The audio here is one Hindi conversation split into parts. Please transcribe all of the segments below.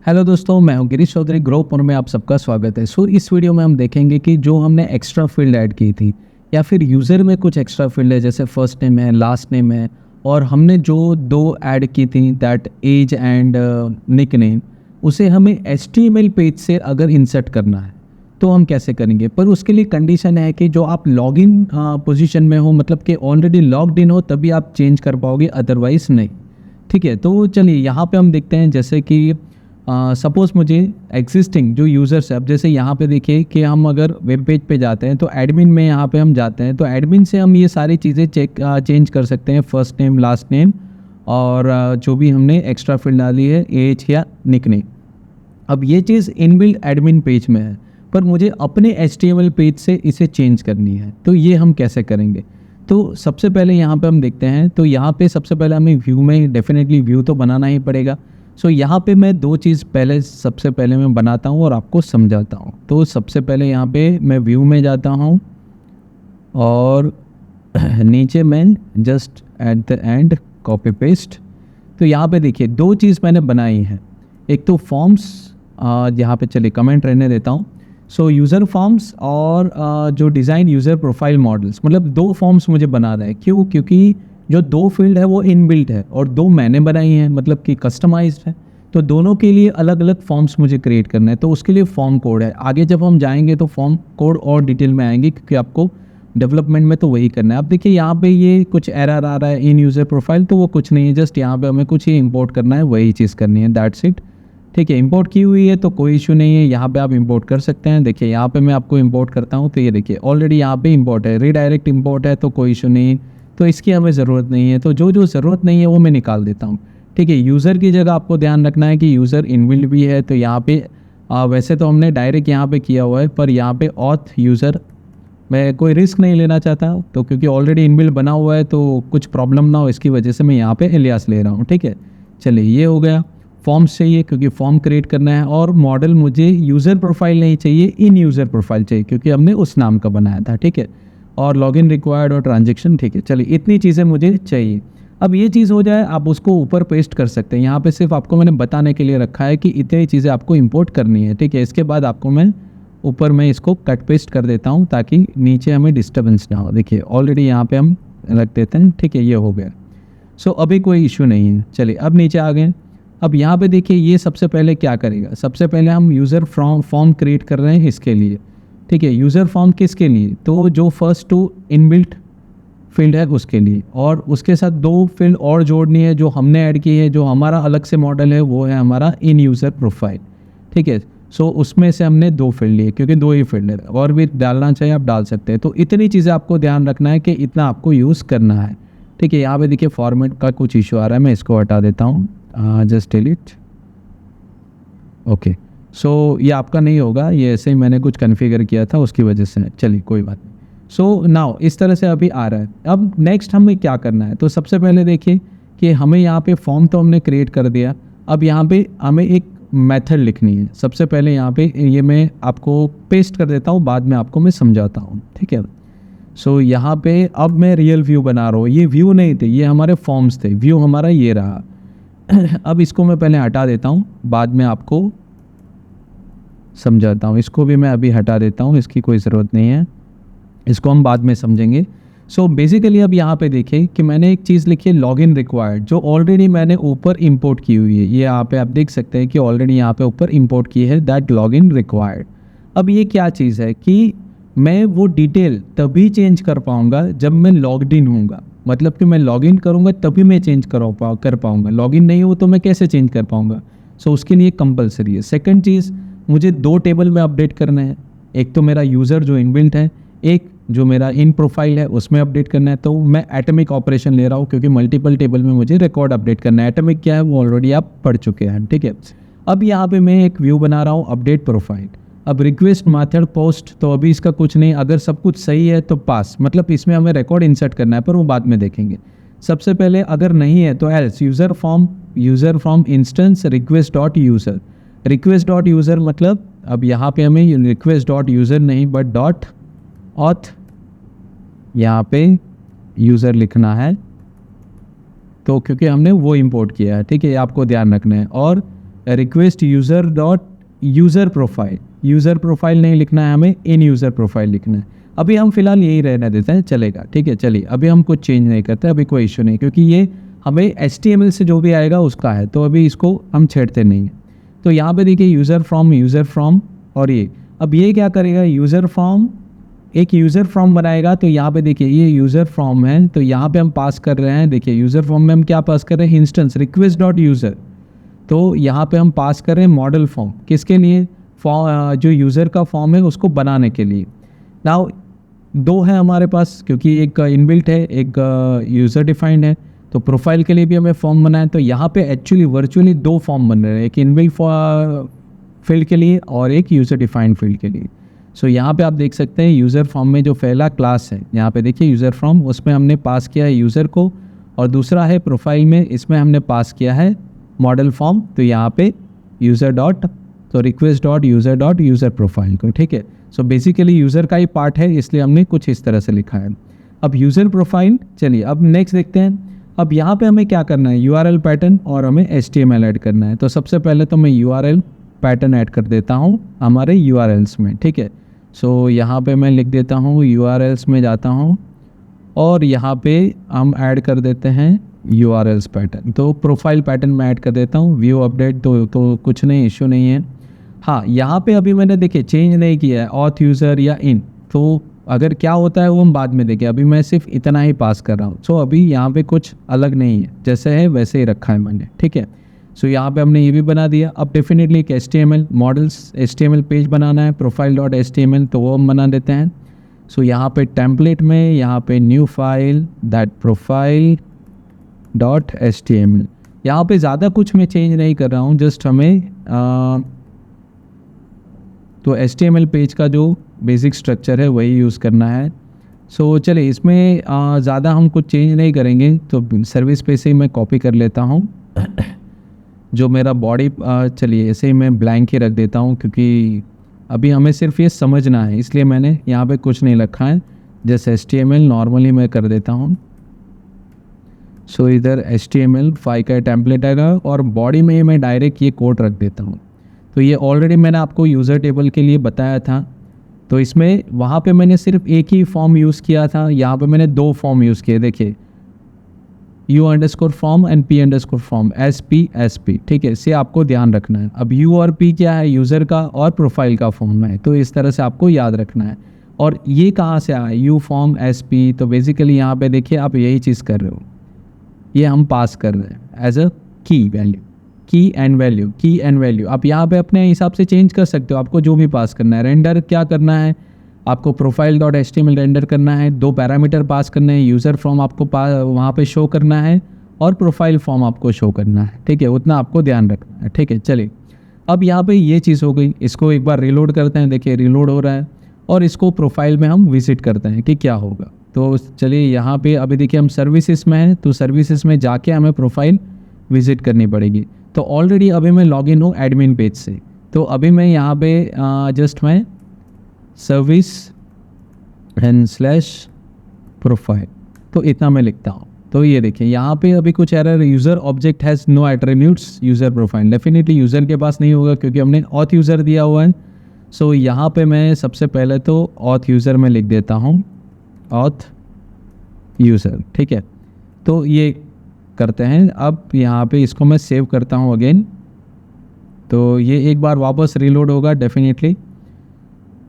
हेलो दोस्तों, मैं हूं गिरीश चौधरी। ग्रोप में आप सबका स्वागत है। इस वीडियो में हम देखेंगे कि जो हमने एक्स्ट्रा फील्ड ऐड की थी या फिर यूज़र में कुछ एक्स्ट्रा फील्ड है, जैसे फर्स्ट नेम है, लास्ट नेम है, और हमने जो दो ऐड की थी that age and nick name, उसे हमें HTML पेज से अगर इंसर्ट करना है तो हम कैसे करेंगे। पर उसके लिए कंडीशन है कि जो आप लॉगिन पोजीशन में हो, मतलब कि ऑलरेडी लॉग्ड इन हो, तभी आप चेंज कर पाओगे, अदरवाइज़ नहीं। ठीक है, तो चलिए यहाँ पे हम देखते हैं। जैसे कि सपोज़ मुझे एग्जिस्टिंग जो यूज़र्स है, अब जैसे यहाँ पे देखिए कि हम अगर वेब पेज पे जाते हैं तो एडमिन में यहाँ पे हम जाते हैं, तो एडमिन से हम ये सारी चीज़ें चेंज कर सकते हैं, फर्स्ट नेम, लास्ट नेम, और जो भी हमने एक्स्ट्रा फील्ड डाली है, एज या निक नेम। अब ये चीज़ इनबिल्ट एडमिन पेज में है, पर मुझे अपने HTML पेज से इसे चेंज करनी है, तो ये हम कैसे करेंगे। तो सबसे पहले यहाँ पे हम देखते हैं, तो यहाँ पे सबसे पहले हमें व्यू में डेफिनेटली व्यू तो बनाना ही पड़ेगा। यहाँ पे मैं दो चीज़ सबसे पहले मैं बनाता हूँ और आपको समझाता हूँ। तो सबसे पहले यहाँ पे मैं व्यू में जाता हूँ और नीचे मैं just at the end copy paste. तो यहाँ पे देखिए दो चीज़ मैंने बनाई है, एक तो फॉर्म्स, यहाँ पे चलिए कमेंट रहने देता हूँ। यूज़र फॉर्म्स और जो डिज़ाइन यूज़र प्रोफाइल मॉडल्स, मतलब दो फॉर्म्स मुझे बनाना है। क्यों? क्योंकि जो दो फील्ड है वो इनबिल्ट है और दो मैंने बनाई हैं, मतलब कि कस्टमाइज्ड है। तो दोनों के लिए अलग अलग फॉर्म्स मुझे क्रिएट करना है, तो उसके लिए फॉर्म कोड है। आगे जब हम जाएंगे तो फॉर्म कोड और डिटेल में आएंगे, क्योंकि आपको डेवलपमेंट में तो वही करना है। अब देखिए यहाँ पे ये कुछ एरर आ रहा है इन यूज़र प्रोफाइल, तो वो कुछ नहीं है, जस्ट यहाँ पे हमें कुछ ही इंपोर्ट करना है, वही चीज़ करनी है, दैट्स इट। ठीक है, इंपोर्ट की हुई है तो कोई इशू नहीं है, यहाँ पे आप इंपोर्ट कर सकते हैं। देखिए यहाँ पे मैं आपको इंपोर्ट करता हूँ, तो ये देखिए ऑलरेडी यहाँ पे इंपोर्ट है, रीडायरेक्ट इंपोर्ट है, तो कोई इशू नहीं, तो इसकी हमें ज़रूरत नहीं है। तो जो जो ज़रूरत नहीं है वो मैं निकाल देता हूँ। ठीक है, यूज़र की जगह आपको ध्यान रखना है कि यूज़र इनबिल्ट भी है, तो यहाँ पे वैसे तो हमने डायरेक्ट यहाँ पे किया हुआ है, पर यहाँ पे ऑथ यूज़र मैं कोई रिस्क नहीं लेना चाहता, तो क्योंकि ऑलरेडी इनबिल्ट बना हुआ है तो कुछ प्रॉब्लम ना हो, इसकी वजह से मैं यहाँ पे एलियास ले रहा हूँ। ठीक है, चलिए ये हो गया। फॉर्म्स चाहिए क्योंकि फॉर्म क्रिएट करना है, और मॉडल मुझे यूज़र प्रोफाइल नहीं चाहिए, इन यूज़र प्रोफाइल चाहिए, क्योंकि हमने उस नाम का बनाया था। ठीक है, और लॉगिन रिक्वायर्ड और ट्रांजेक्शन। ठीक है, चलिए इतनी चीज़ें मुझे चाहिए। अब ये चीज़ हो जाए, आप उसको ऊपर पेस्ट कर सकते हैं। यहाँ पे सिर्फ आपको मैंने बताने के लिए रखा है कि इतनी चीज़ें आपको इंपोर्ट करनी है। ठीक है, इसके बाद आपको मैं ऊपर में इसको कट पेस्ट कर देता हूँ, ताकि नीचे हमें डिस्टर्बेंस ना हो। देखिए ऑलरेडी यहाँ पे हम रख देते हैं। ठीक है, ये हो गया। अभी कोई इशू नहीं है। चलिए अब नीचे आ गए। अब यहाँ पे देखिए ये सबसे पहले क्या करेगा, सबसे पहले हम यूज़र फॉर्म क्रिएट कर रहे हैं इसके लिए। ठीक है, यूज़र फॉर्म किसके लिए, तो जो फर्स्ट टू इनबिल्ट फील्ड है उसके लिए, और उसके साथ दो फील्ड और जोड़नी है जो हमने ऐड की है। जो हमारा अलग से मॉडल है वो है हमारा इन यूज़र प्रोफाइल। ठीक है, उसमें से हमने दो फील्ड लिए, क्योंकि दो ही फील्ड है, और भी डालना चाहिए आप डाल सकते हैं। तो इतनी चीज़ें आपको ध्यान रखना है कि इतना आपको यूज़ करना है। ठीक है, यहाँ पे देखिए फॉर्मेट का कुछ इशू आ रहा है, मैं इसको हटा देता हूँ, जस्ट डिलीट। ओके, ये आपका नहीं होगा, ये ऐसे ही मैंने कुछ कॉन्फ़िगर किया था उसकी वजह से। चलिए कोई बात नहीं। नाउ इस तरह से अभी आ रहा है। अब नेक्स्ट हमें क्या करना है, तो सबसे पहले देखिए कि हमें यहाँ पे फॉर्म तो हमने क्रिएट कर दिया। अब यहाँ पे हमें एक मेथड लिखनी है। सबसे पहले यहाँ पे ये मैं आपको पेस्ट कर देता हूँ, बाद में आपको मैं समझाता हूँ। ठीक है, यहाँ पे अब मैं रियल व्यू बना रहा हूँ। ये व्यू नहीं थे, ये हमारे फॉर्म्स थे। व्यू हमारा ये रहा। अब इसको मैं पहले हटा देता हूँ, बाद में आपको समझाता हूँ। इसको भी मैं अभी हटा देता हूँ, इसकी कोई ज़रूरत नहीं है, इसको हम बाद में समझेंगे। बेसिकली अब यहाँ पे देखिए कि मैंने एक चीज़ लिखी है, लॉगिन रिक्वायर्ड, जो ऑलरेडी मैंने ऊपर इंपोर्ट की हुई है। ये यहाँ पे आप देख सकते हैं कि ऑलरेडी यहाँ पे ऊपर इंपोर्ट की है, दैट लॉगिन रिक्वायर्ड। अब ये क्या चीज़ है कि मैं वो डिटेल तभी चेंज कर पाऊँगा जब मैं लॉग्ड इन हूँगा, मतलब कि मैं लॉगिन करूँगा तभी मैं चेंज कर पाऊँगा। लॉगिन नहीं हो तो मैं कैसे चेंज कर पाऊँगा। उसके लिए कंपलसरी है। सेकंड चीज़, मुझे दो टेबल में अपडेट करना है, एक तो मेरा यूज़र जो इनबिल्ट है, एक जो मेरा इन प्रोफाइल है उसमें अपडेट करना है। तो मैं एटॉमिक ऑपरेशन ले रहा हूँ, क्योंकि मल्टीपल टेबल में मुझे रिकॉर्ड अपडेट करना है। एटॉमिक क्या है वो ऑलरेडी आप पढ़ चुके हैं। ठीक है, अब यहाँ पे मैं एक व्यू बना रहा हूँ, अपडेट प्रोफाइल। अब रिक्वेस्ट मेथड पोस्ट, तो अभी इसका कुछ नहीं, अगर सब कुछ सही है तो पास, मतलब इसमें हमें रिकॉर्ड इंसर्ट करना है, पर वो बाद में देखेंगे। सबसे पहले अगर नहीं है तो else user form instance request dot user. Request dot user मतलब अब यहाँ पे हमें रिक्वेस्ट डॉट यूज़र नहीं बट डॉट ऑथ यहाँ पे यूज़र लिखना है, तो क्योंकि हमने वो इंपोर्ट किया है। ठीक है, आपको ध्यान रखना है। और request user dot user profile नहीं लिखना है हमें, इन यूज़र प्रोफाइल लिखना है। अभी हम फिलहाल यही रहने देते हैं, चलेगा, ठीक है। चलिए अभी हम कुछ चेंज नहीं करते, अभी कोई इशू नहीं, क्योंकि ये हमें HTML से जो भी आएगा उसका है, तो अभी इसको हम छेड़ते नहीं हैं। तो यहाँ पे देखिए यूज़र फ्रॉम और ये अब ये क्या करेगा, यूज़र फ्रॉम एक यूज़र फॉर्म बनाएगा। तो यहाँ पे देखिए ये यूज़र फॉर्म है, तो यहाँ पे हम पास कर रहे हैं, देखिए यूज़र फॉर्म में हम क्या पास कर रहे हैं, इंस्टेंस रिक्वेस्ट डॉट यूज़र। तो यहाँ पे हम पास कर रहे हैं मॉडल फॉर्म, किसके लिए, जो यूज़र का फॉर्म है उसको बनाने के लिए। नाउ दो है हमारे पास, क्योंकि एक इनबिल्ट है, एक यूज़र डिफाइंड है। तो प्रोफाइल के लिए भी हमें फॉर्म बनाए, तो यहाँ पे एक्चुअली वर्चुअली दो फॉर्म बन रहे हैं, एक इनबिल्ट फील्ड के लिए और एक यूज़र डिफाइंड फील्ड के लिए। सो यहाँ पे आप देख सकते हैं यूज़र फॉर्म में जो पहला क्लास है, यहाँ पे देखिए यूज़र फॉर्म, उसमें हमने पास किया है यूज़र को, और दूसरा है प्रोफाइल में, इसमें हमने पास किया है मॉडल फॉर्म। तो यहाँ पे यूज़र डॉट, तो रिक्वेस्ट डॉट यूज़र प्रोफाइल को, ठीक है। सो बेसिकली यूज़र का ही पार्ट है, इसलिए हमने कुछ इस तरह से लिखा है। अब यूज़र प्रोफाइल, चलिए अब नेक्स्ट देखते हैं। अब यहाँ पे हमें क्या करना है, URL पैटर्न और हमें HTML ऐड करना है। तो सबसे पहले तो मैं URL पैटर्न ऐड कर देता हूँ हमारे URLs में, ठीक है। सो यहाँ पे मैं लिख देता हूँ, URLs में जाता हूँ और यहाँ पे हम ऐड कर देते हैं URLs पैटर्न। तो प्रोफाइल पैटर्न में ऐड कर देता हूँ, व्यू अपडेट तो कुछ नहीं, इशू नहीं है। हाँ, यहाँ पे अभी मैंने देखिए चेंज नहीं किया है ऑथ यूज़र या इन, तो अगर क्या होता है वो हम बाद में देखें, अभी मैं सिर्फ इतना ही पास कर रहा हूँ। सो अभी यहाँ पे कुछ अलग नहीं है, जैसे है वैसे ही रखा है मैंने, ठीक है। सो यहाँ पे हमने ये भी बना दिया। अब डेफिनेटली एक HTML मॉडल्स HTML पेज बनाना है, प्रोफाइल डॉट HTML, तो वो हम बना देते हैं। सो यहाँ पे टेम्पलेट में यहाँ पे new file that profile dot HTML। यहाँ पे ज़्यादा कुछ मैं चेंज नहीं कर रहा हूँ, जस्ट हमें तो HTML पेज का जो बेसिक स्ट्रक्चर है वही यूज़ करना है। सो चलिए इसमें ज़्यादा हम कुछ चेंज नहीं करेंगे, तो सर्विस पे से ही मैं कॉपी कर लेता हूँ जो मेरा बॉडी, चलिए ऐसे ही मैं ब्लैंक ही रख देता हूँ, क्योंकि अभी हमें सिर्फ ये समझना है, इसलिए मैंने यहाँ पे कुछ नहीं रखा है। जैसे HTML नॉर्मली मैं कर देता हूँ। सो इधर HTML 5 का टेम्पलेट आएगा और बॉडी में मैं डायरेक्ट ये कोड रख देता हूँ। तो ये ऑलरेडी मैंने आपको यूज़र टेबल के लिए बताया था, तो इसमें वहाँ पे मैंने सिर्फ एक ही फॉर्म यूज़ किया था, यहाँ पे मैंने दो फॉर्म यूज़ किए, देखिए U_form एंड P_form SP, ठीक है। इसे आपको ध्यान रखना है। अब U और P क्या है, यूज़र का और प्रोफाइल का फॉर्म है, तो इस तरह से आपको याद रखना है। और ये कहाँ से आया, U फॉर्म SP, तो बेसिकली यहाँ पे देखिए आप यही चीज़ कर रहे हो, ये हम पास कर रहे हैं एज अ की एंड वैल्यू। आप यहाँ पे अपने हिसाब से चेंज कर सकते हो, आपको जो भी पास करना है। रेंडर क्या करना है, आपको प्रोफाइल डॉट HTML रेंडर करना है, दो पैरामीटर पास करने हैं, यूज़र फॉर्म आपको वहाँ पे शो करना है और प्रोफाइल फॉर्म आपको शो करना है, ठीक है। उतना आपको ध्यान रखना है, ठीक है। चलिए अब यहाँ पे ये चीज़ हो गई, इसको एक बार रिलोड करते हैं, देखिए रिलोड हो रहा है, और इसको प्रोफाइल में हम विजिट करते हैं कि क्या होगा। तो चलिए यहाँ पे अभी देखिए हम सर्विसेज में हैं, तो सर्विसेज में जाके हमें प्रोफाइल विजिट करनी पड़ेगी। तो ऑलरेडी अभी मैं लॉगिन हूँ एडमिन पेज से, तो अभी मैं यहाँ पे जस्ट मैं सर्विस / प्रोफाइल, तो इतना मैं लिखता हूँ। तो ये देखिए यहाँ पे अभी कुछ error, user object has no attributes user profile. Definitely user के पास नहीं होगा क्योंकि हमने ऑथ यूज़र दिया हुआ है। सो यहाँ पे मैं सबसे पहले तो ऑथ यूज़र में लिख देता हूँ ऑथ यूज़र, ठीक है। तो ये करते हैं। अब यहाँ पे इसको मैं सेव करता हूँ अगेन, तो ये एक बार वापस रीलोड होगा डेफिनेटली।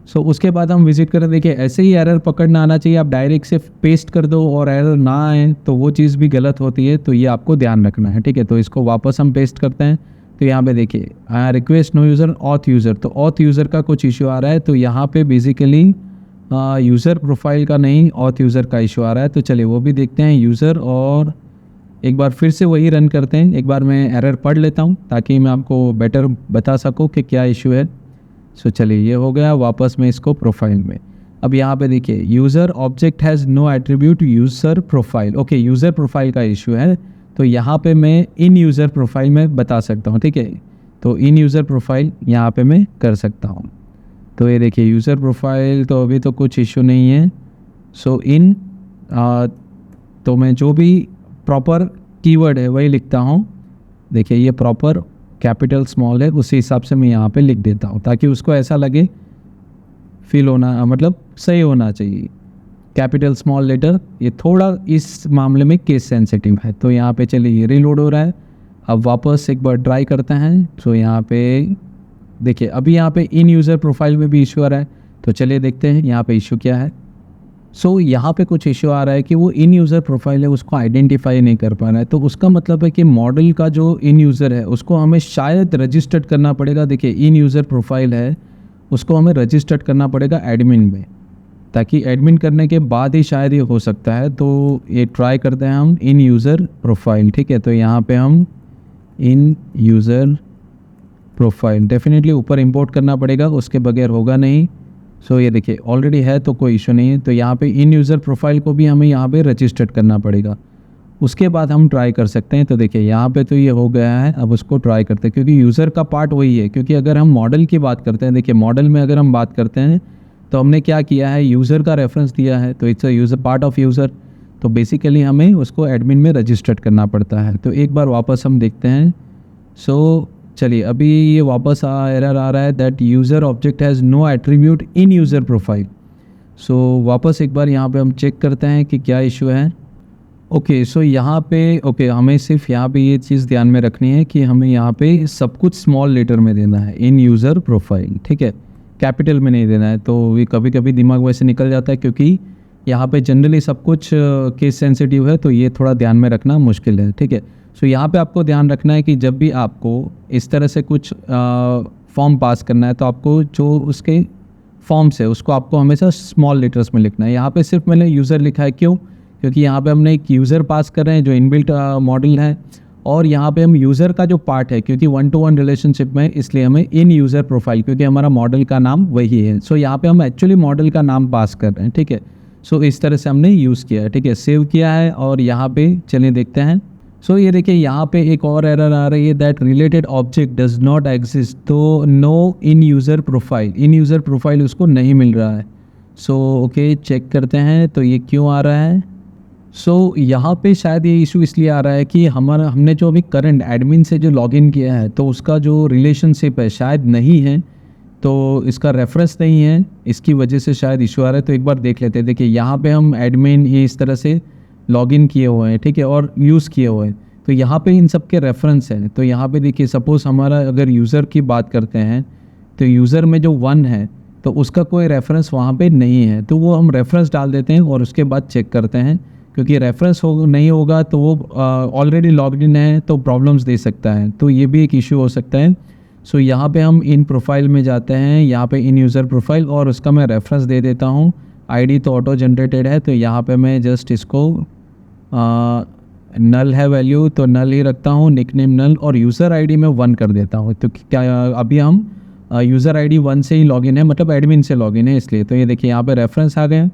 सो उसके बाद हम विजिट करें, देखिए ऐसे ही एरर पकड़ना आना चाहिए, आप डायरेक्ट से पेस्ट कर दो और एरर ना आए तो वो चीज़ भी गलत होती है, तो ये आपको ध्यान रखना है, ठीक है। तो इसको वापस हम पेस्ट करते हैं, तो यहाँ पे देखिए request no user auth user, तो ऑथ यूज़र का कुछ इशू आ रहा है, तो यहाँ पे बेसिकली यूज़र प्रोफाइल का नहीं ऑथ यूज़र का इशू आ रहा है। तो चलिए वो भी देखते हैं यूज़र, और एक बार फिर से वही रन करते हैं। एक बार मैं एरर पढ़ लेता हूँ ताकि मैं आपको बेटर बता सकूँ कि क्या इशू है। सो चलिए ये हो गया, वापस मैं इसको प्रोफाइल में। अब यहाँ पे देखिए user object has no attribute user profile, okay user profile का इशू है, तो यहाँ पे मैं इन यूज़र प्रोफाइल में बता सकता हूँ, ठीक है। तो इन यूज़र प्रोफाइल यहाँ पे मैं कर सकता हूँ। तो ये देखिए यूज़र प्रोफाइल, तो अभी तो कुछ इशू नहीं है। सो इन तो मैं जो भी प्रॉपर कीवर्ड है वही लिखता हूँ। देखिए ये प्रॉपर कैपिटल स्मॉल है, उसी हिसाब से मैं यहाँ पे लिख देता हूँ ताकि उसको ऐसा लगे, फील होना, मतलब सही होना चाहिए। कैपिटल स्मॉल लेटर, ये थोड़ा इस मामले में केस सेंसिटिव है। तो यहाँ पे चलिए ये रीलोड हो रहा है। अब वापस एक बार ट्राई करते हैं। तो यहाँ पे देखिए अभी यहाँ पे इन यूज़र प्रोफाइल में भी इशू आ रहा है। तो चलिए देखते हैं यहाँ पे इशू क्या है। सो यहाँ पे कुछ इशू आ रहा है कि वो इन यूज़र प्रोफाइल है उसको आइडेंटिफाई नहीं कर पा रहा है। तो उसका मतलब है कि मॉडल का जो इन यूज़र है उसको हमें शायद रजिस्टर्ड करना पड़ेगा। देखिए इन यूज़र प्रोफाइल है, उसको हमें रजिस्टर्ड करना पड़ेगा एडमिन में, ताकि एडमिन करने के बाद ही शायद ये हो सकता है। तो ये ट्राई करते हैं हम इन यूज़र प्रोफाइल, ठीक है। तो यहाँ पे हम इन यूज़र प्रोफाइल डेफिनेटली ऊपर इंपोर्ट करना पड़ेगा, उसके बगैर होगा नहीं। सो ये देखिए ऑलरेडी है तो कोई इशू नहीं है। तो यहाँ पे इन यूज़र प्रोफाइल को भी हमें यहाँ पे रजिस्टर्ड करना पड़ेगा, उसके बाद हम ट्राई कर सकते हैं। तो देखिए यहाँ पे तो ये हो गया है। अब उसको ट्राई करते हैं क्योंकि यूज़र का पार्ट वही है। क्योंकि अगर हम मॉडल की बात करते हैं, देखिए मॉडल में अगर हम बात करते हैं तो हमने क्या किया है, यूज़र का रेफरेंस दिया है, तो it's a user part of user. तो बेसिकली हमें उसको एडमिन में रजिस्टर्ड करना पड़ता है। तो एक बार वापस हम देखते हैं। सो चलिए अभी ये वापस एरर आ रहा है that user object has no attribute in user profile. So वापस एक बार यहाँ पे हम चेक करते हैं कि क्या इशू है। ओके सो यहाँ पे हमें सिर्फ यहाँ पे ये चीज़ ध्यान में रखनी है कि हमें यहाँ पे सब कुछ स्मॉल लेटर में देना है इन यूज़र प्रोफाइल, ठीक है, कैपिटल में नहीं देना है। तो ये कभी कभी दिमाग वैसे निकल जाता है क्योंकि यहाँ पे जनरली सब कुछ केस सेंसिटिव है, तो ये थोड़ा ध्यान में रखना मुश्किल है, ठीक है। सो यहाँ पे आपको ध्यान रखना है कि जब भी आपको इस तरह से कुछ फॉर्म पास करना है तो आपको जो उसके फॉर्म्स है उसको आपको हमेशा स्मॉल लेटर्स में लिखना है। यहाँ पे सिर्फ मैंने यूज़र लिखा है, क्यों? क्योंकि यहाँ पे हमने एक यूज़र पास कर रहे हैं जो इनबिल्ट मॉडल है, और यहाँ पे हम यूज़र का जो पार्ट है क्योंकि 1-to-1 रिलेशनशिप में, इसलिए हमें इन यूज़र प्रोफाइल, क्योंकि हमारा मॉडल का नाम वही है। सो यहाँ पे हम एक्चुअली मॉडल का नाम पास कर रहे हैं, ठीक है। सो इस तरह से हमने यूज़ किया है, ठीक है, सेव किया है। और यहाँ पे चलिए देखते हैं। सो ये देखिए यहाँ पे एक और एरर आ रही है that related object does not exist. तो no in user profile, in user profile उसको नहीं मिल रहा है। सो ओके चेक करते हैं तो ये क्यों आ रहा है। सो यहाँ पे शायद ये इशू इसलिए आ रहा है कि हमने जो अभी करंट एडमिन से जो लॉगिन किया है तो उसका जो रिलेशनशिप है शायद नहीं है, तो इसका रेफरेंस नहीं है, इसकी वजह से शायद इशू आ रहा है। तो एक बार देख लेते हैं। देखिए यहाँ पे हम एडमिन ये इस तरह से लॉगिन किए हुए हैं, ठीक है, और यूज़ किए हुए हैं। तो यहाँ पे इन सब के रेफरेंस हैं। तो यहाँ पे देखिए सपोज़ हमारा अगर यूज़र की बात करते हैं तो यूज़र में जो 1 है तो उसका कोई रेफरेंस वहाँ पे नहीं है, तो वो हम रेफरेंस डाल देते हैं और उसके बाद चेक करते हैं। क्योंकि रेफरेंस नहीं होगा तो वो ऑलरेडी लॉग्ड इन है तो प्रॉब्लम्स दे सकता है, तो ये भी एक इशू हो सकता है। सो यहाँ पे हम इन प्रोफाइल में जाते हैं, यहाँ पे इन यूज़र प्रोफाइल, और उसका मैं रेफरेंस दे देता हूँ। आईडी तो ऑटो जनरेटेड है, तो यहाँ पे मैं जस्ट इसको नल है वैल्यू तो नल ही रखता हूँ, निकनेम नल, और यूज़र आईडी में 1 कर देता हूँ। तो क्या अभी हम यूज़र आईडी 1 से ही लॉगिन है, मतलब एडमिन से लॉगिन है इसलिए। तो ये देखिए यहाँ पे रेफरेंस आ गए हैं।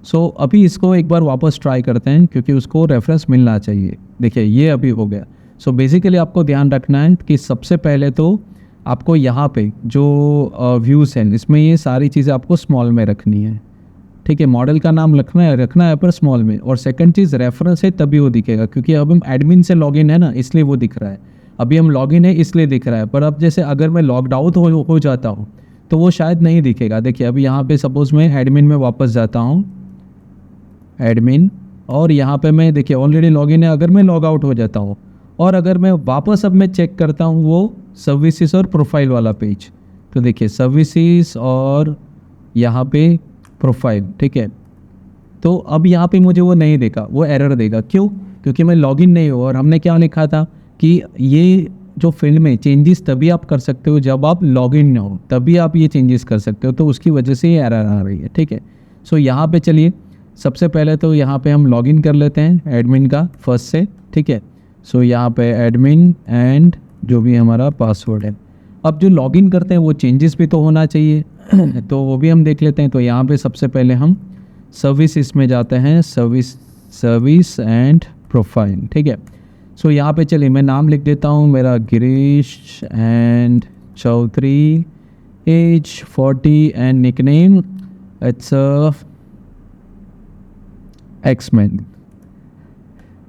सो अभी इसको एक बार वापस ट्राई करते हैं क्योंकि उसको रेफरेंस मिलना चाहिए। देखिए ये अभी हो गया। सो बेसिकली आपको ध्यान रखना है कि सबसे पहले तो आपको यहाँ पे जो व्यूज़ हैं इसमें ये सारी चीज़ें आपको स्मॉल में रखनी है, ठीक है। मॉडल का नाम रखना है पर स्मॉल में, और सेकंड चीज़ रेफरेंस है तभी वो दिखेगा, क्योंकि अब हम एडमिन से लॉगिन है ना इसलिए वो दिख रहा है। अभी हम लॉगिन है इसलिए दिख रहा है, पर अब जैसे अगर मैं लॉग्ड आउट हो जाता हूँ तो वो शायद नहीं दिखेगा। देखिए अभी यहाँ पे सपोज़ मैं एडमिन में वापस जाता हूँ, एडमिन, और यहाँ पे मैं देखिए ऑलरेडी लॉगिन है। अगर मैं लॉग आउट हो जाता हूँ और अगर मैं वापस अब मैं चेक करता हूँ वो सर्विसेज और प्रोफाइल वाला पेज, तो देखिए सर्विसेज और यहाँ पे प्रोफाइल, ठीक है। तो अब यहाँ पे मुझे वो नहीं देगा, वो एरर देगा। क्यों? क्योंकि मैं लॉगिन नहीं हुआ, और हमने क्या लिखा था कि ये जो फील्ड में चेंजेस तभी आप कर सकते हो जब आप लॉगिन ना हो, तभी आप ये चेंजेस कर सकते हो। तो उसकी वजह से ये एरर आ रही है, ठीक है। सो यहाँ पे चलिए सबसे पहले तो यहाँ पे हम लॉगिन कर लेते हैं एडमिन का फर्स्ट से, ठीक है। सो यहाँ पे एडमिन एंड जो भी हमारा पासवर्ड है। अब जो लॉगिन करते हैं वो चेंजेस भी तो होना चाहिए तो वो भी हम देख लेते हैं। तो यहाँ पे सबसे पहले हम सर्विस इसमें जाते हैं, सर्विस एंड प्रोफाइल, ठीक है। सो यहाँ पे चलिए मैं नाम लिख देता हूँ मेरा Girish and Chaudhary, age 40 and nickname it's axeman,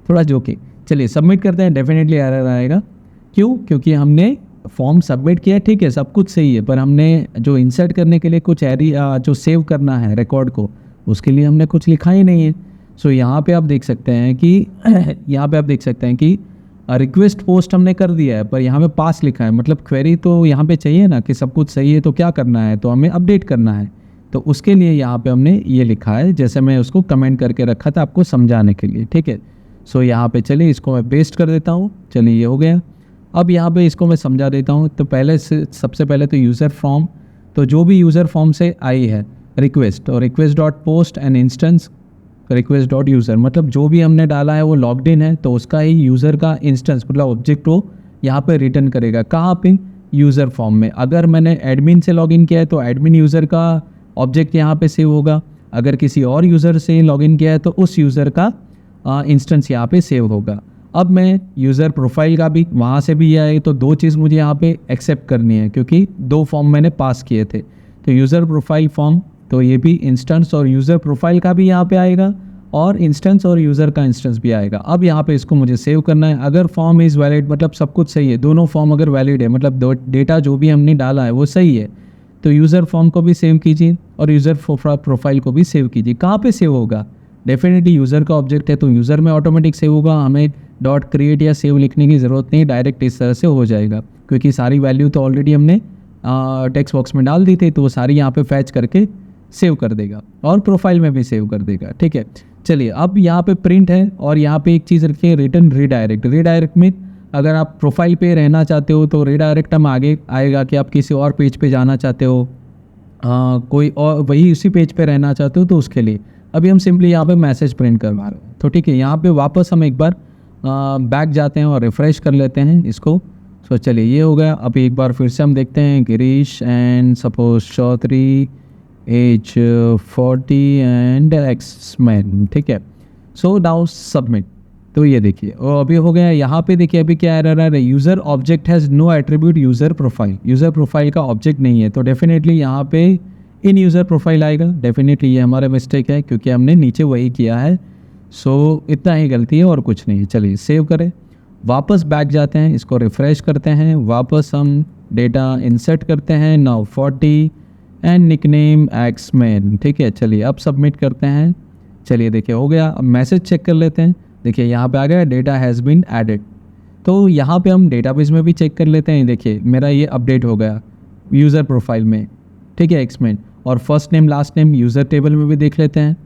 थोड़ा जोके। चलिए सबमिट करते हैं, डेफिनेटली एरर आएगा। क्यों? क्योंकि हमने फॉर्म सबमिट किया, ठीक है, सब कुछ सही है, पर हमने जो इंसर्ट करने के लिए कुछ एरिया जो सेव करना है रिकॉर्ड को, उसके लिए हमने कुछ लिखा ही नहीं है। सो यहाँ पे आप देख सकते हैं कि यहाँ पे आप देख सकते हैं कि रिक्वेस्ट पोस्ट हमने कर दिया है, पर यहाँ पे पास लिखा है, मतलब क्वेरी तो यहाँ पे चाहिए ना कि सब कुछ सही है, तो क्या करना है, तो हमें अपडेट करना है। तो उसके लिए यहाँ पे हमने ये लिखा है, जैसे मैं उसको कमेंट करके रखा था आपको समझाने के लिए, ठीक है। सो यहाँ पे चलिए इसको मैं पेस्ट कर देता हूँ। चलिए ये हो गया। अब यहाँ पे इसको मैं समझा देता हूँ। तो पहले से सबसे पहले तो यूज़र फॉर्म, तो जो भी यूज़र फॉर्म से आई है रिक्वेस्ट, और request dot post and instance request dot user, मतलब जो भी हमने डाला है वो लॉग्ड इन है, तो उसका ही यूज़र का इंस्टेंस मतलब ऑब्जेक्ट वो यहाँ पे रिटर्न करेगा। कहाँ पे? यूज़र फॉर्म में। अगर मैंने एडमिन से लॉगिन किया है तो एडमिन यूज़र का ऑब्जेक्ट यहाँ पे सेव होगा। अगर किसी और यूज़र से लॉगिन किया है तो उस यूज़र का इंस्टेंस यहाँ पे सेव होगा। अब मैं यूज़र प्रोफाइल का भी वहाँ से भी आए, तो दो चीज़ मुझे यहाँ पे एक्सेप्ट करनी है, क्योंकि दो फॉर्म मैंने पास किए थे। तो यूज़र प्रोफाइल फॉर्म, तो ये भी इंस्टेंस और यूज़र प्रोफाइल का भी यहाँ पे आएगा, और इंस्टेंस और यूज़र का इंस्टेंस भी आएगा। अब यहाँ पे इसको मुझे सेव करना है। अगर फॉर्म इज़ वैलिड, मतलब सब कुछ सही है, दोनों फॉर्म अगर वैलिड है, मतलब डेटा जो भी हमने डाला है वो सही है, तो यूज़र फॉर्म को भी सेव कीजिए और यूज़र प्रोफाइल को भी सेव कीजिए। कहाँ पे सेव होगा? डेफिनेटली यूज़र का ऑब्जेक्ट है तो यूज़र में ऑटोमेटिक सेव होगा, हमें डॉट क्रिएट या सेव लिखने की ज़रूरत नहीं, डायरेक्ट इस तरह से हो जाएगा, क्योंकि सारी वैल्यू तो ऑलरेडी हमने टेक्स्ट बॉक्स में डाल दी थी, तो वो सारी यहाँ पे फैच करके सेव कर देगा और प्रोफाइल में भी सेव कर देगा, ठीक है। चलिए अब यहाँ पे प्रिंट है, और यहाँ पे एक चीज़ रखिए, रिटर्न रीडायरेक्ट। रीडायरेक्ट में अगर आप प्रोफाइल पे रहना चाहते हो तो रीडायरेक्ट हम आगे आएगा कि आप किसी और पेज पे जाना चाहते हो, कोई और वही उसी पेज पे रहना चाहते हो, तो उसके लिए अभी हम सिंपली यहाँ पे मैसेज प्रिंट करवा रहे हैं। तो ठीक है, यहाँ पे वापस हम एक बार बैक जाते हैं और रिफ़्रेश कर लेते हैं इसको। सो चलिए ये हो गया। अभी एक बार फिर से हम देखते हैं, Girish and suppose Chaudhary, age 40 and axeman, ठीक है। So now submit. तो ये देखिए और अभी हो गया। यहाँ पे देखिए अभी क्या एरर आ रहा है, user object has no attribute user profile. User profile का ऑब्जेक्ट नहीं है, तो डेफिनेटली यहाँ पे इन यूज़र प्रोफाइल आएगा। डेफिनेटली ये हमारा मिस्टेक है, क्योंकि हमने नीचे वही किया है। सो इतना ही गलती है और कुछ नहीं। चलिए सेव करें, वापस बैक जाते हैं, इसको रिफ़्रेश करते हैं, वापस हम डेटा इंसर्ट करते हैं, नाउ 40 एंड निकनेम एक्समैन, ठीक है। चलिए अब सबमिट करते हैं। चलिए देखिए हो गया। अब मैसेज चेक कर लेते हैं। देखिए यहाँ पे आ गया, डेटा हैज़ बीन एडेड। तो यहाँ पे हम डेटाबेस में भी चेक कर लेते हैं। देखिए मेरा ये अपडेट हो गया यूज़र प्रोफाइल में, ठीक है, एक्समैन। और first name last name user table में भी देख लेते हैं।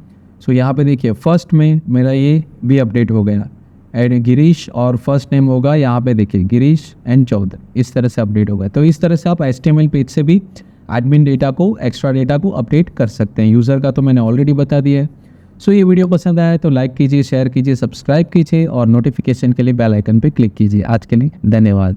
सो यहाँ पे देखिए फर्स्ट में मेरा ये भी अपडेट हो गया, एड गिरीश, और फर्स्ट नेम होगा यहाँ पे देखिए गिरीश एंड चौधरी, इस तरह से अपडेट होगा। तो इस तरह से आप HTML पेज से भी एडमिन डेटा को, एक्स्ट्रा डेटा को अपडेट कर सकते हैं। यूज़र का तो मैंने ऑलरेडी बता दिया है। सो ये वीडियो पसंद आया तो लाइक कीजिए, शेयर कीजिए, सब्सक्राइब कीजिए और नोटिफिकेशन के लिए बेल आइकन पर क्लिक कीजिए। आज के लिए धन्यवाद।